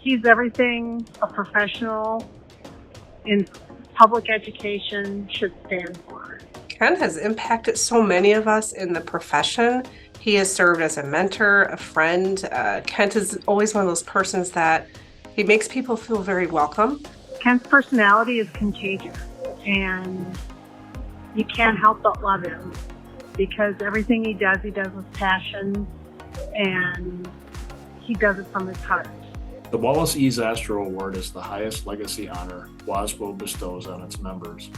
He's everything a professional in public education should stand for. Kent has impacted so many of us in the profession. He has served as a mentor, a friend. Kent is always one of those persons that he makes people feel very welcome. Kent's personality is contagious, and you can't help but love him because everything he does with passion, and he does it from his heart. The Wallace E. Zastrow Award is the highest legacy honor WASBO bestows on its members.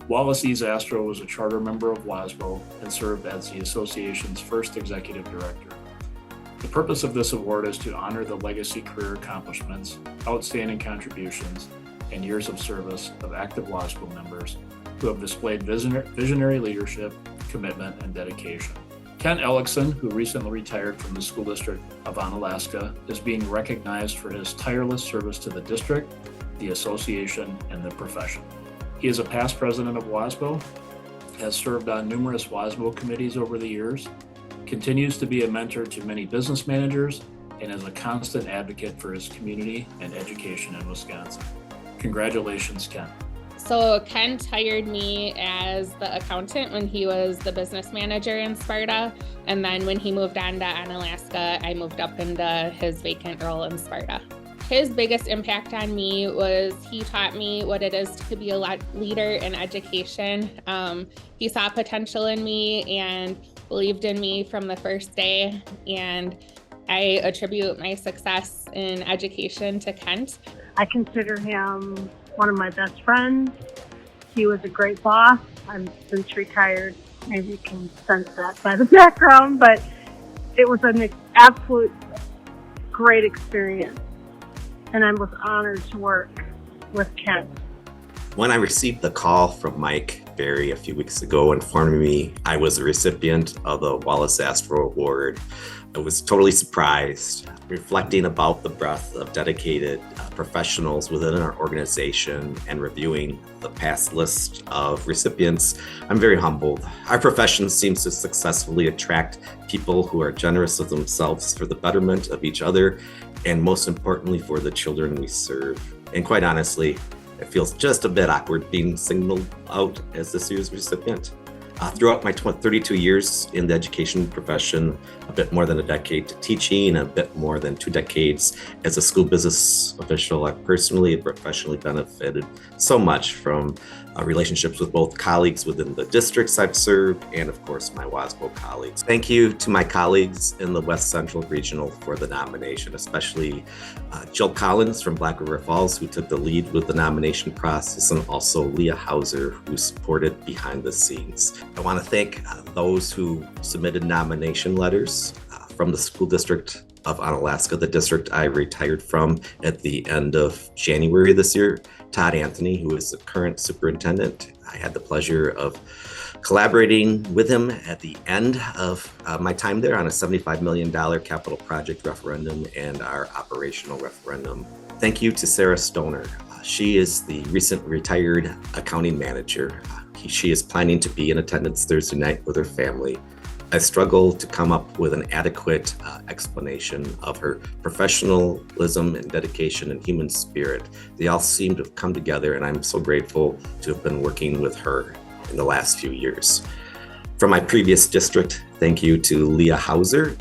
Wallace E. Zastrow was a charter member of WASBO and served as the association's first executive director. The purpose of this award is to honor the legacy career accomplishments, outstanding contributions, and years of service of active WASBO members who have displayed visionary leadership, commitment, and dedication. Kent Ellickson, who recently retired from the School District of Onalaska, is being recognized for his tireless service to the district, the association, and the profession. He is a past president of WASBO, has served on numerous WASBO committees over the years, continues to be a mentor to many business managers, and is a constant advocate for his community and education in Wisconsin. Congratulations, Kent. So Kent hired me as the accountant when he was the business manager in Sparta. And then when he moved on to Onalaska, I moved up into his vacant role in Sparta. His biggest impact on me was he taught me what it is to be a leader in education. He saw potential in me and believed in me from the first day. And I attribute my success in education to Kent. I consider him one of my best friends. He was a great boss. I'm since retired. Maybe you can sense that by the background, but it was an absolute great experience. And I was honored to work with Kent. When I received the call from Mike Berry a few weeks ago informing me I was a recipient of the Wallace Zastrow Award, I was totally surprised. Reflecting about the breadth of dedicated professionals within our organization and reviewing the past list of recipients, I'm very humbled. Our profession seems to successfully attract people who are generous of themselves for the betterment of each other, and most importantly, for the children we serve. And quite honestly, it feels just a bit awkward being singled out as this year's recipient. Throughout my 32 years in the education profession, a bit more than a decade to teaching, a bit more than 2 decades as a school business official, I personally and professionally benefited so much from relationships with both colleagues within the districts I've served and, of course, my WASBO colleagues. Thank you to my colleagues in the West Central Regional for the nomination, especially Jill Collins from Black River Falls, who took the lead with the nomination process, and also Leah Hauser, who supported behind the scenes. I want to thank those who submitted nomination letters from the School District of Onalaska, the district I retired from at the end of January this year. Todd Anthony, who is the current superintendent. I had the pleasure of collaborating with him at the end of my time there on a $75 million capital project referendum and our operational referendum. Thank you to Sarah Stoner. She is the recent retired accounting manager. She is planning to be in attendance Thursday night with her family. I struggle to come up with an adequate explanation of her professionalism and dedication and human spirit. They all seem to have come together, and I'm so grateful to have been working with her in the last few years. From my previous district, thank you to Leah Hauser,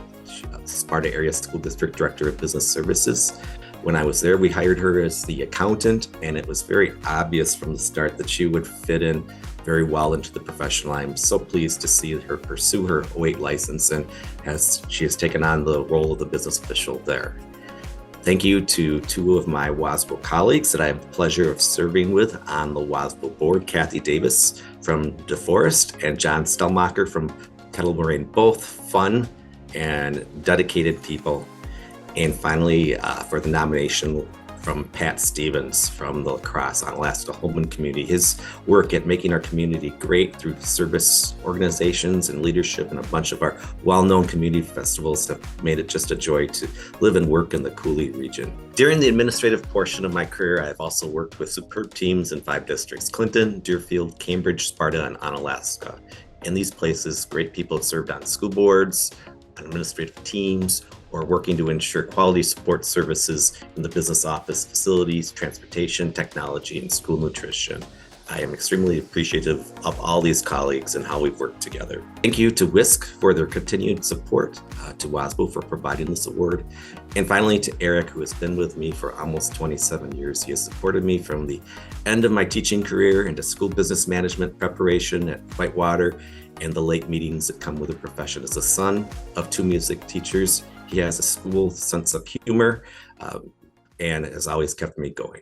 Sparta Area School District Director of Business Services. When I was there, we hired her as the accountant, and it was very obvious from the start that she would fit in very well into the profession. I'm so pleased to see her pursue her 08 license, and as she has taken on the role of the business official there. Thank you to 2 of my WASBO colleagues that I have the pleasure of serving with on the WASBO board, Kathy Davis from DeForest and John Stellmacher from Kettle Moraine, both fun and dedicated people. And finally, for the nomination from Pat Stevens from the La Crosse, Onalaska Holman community. His work at making our community great through service organizations and leadership and a bunch of our well-known community festivals have made it just a joy to live and work in the Cooley region. During the administrative portion of my career, I've also worked with superb teams in 5 districts: Clinton, Deerfield, Cambridge, Sparta, and Onalaska. In these places, great people have served on school boards, on administrative teams, or working to ensure quality support services in the business office facilities, transportation, technology, and school nutrition. I am extremely appreciative of all these colleagues and how we've worked together. Thank you to WISC for their continued support, to WASBO for providing this award, and finally to Eric, who has been with me for almost 27 years. He has supported me from the end of my teaching career into school business management preparation at Whitewater and the late meetings that come with the profession. As a son of 2 music teachers, he has a school sense of humor and has always kept me going.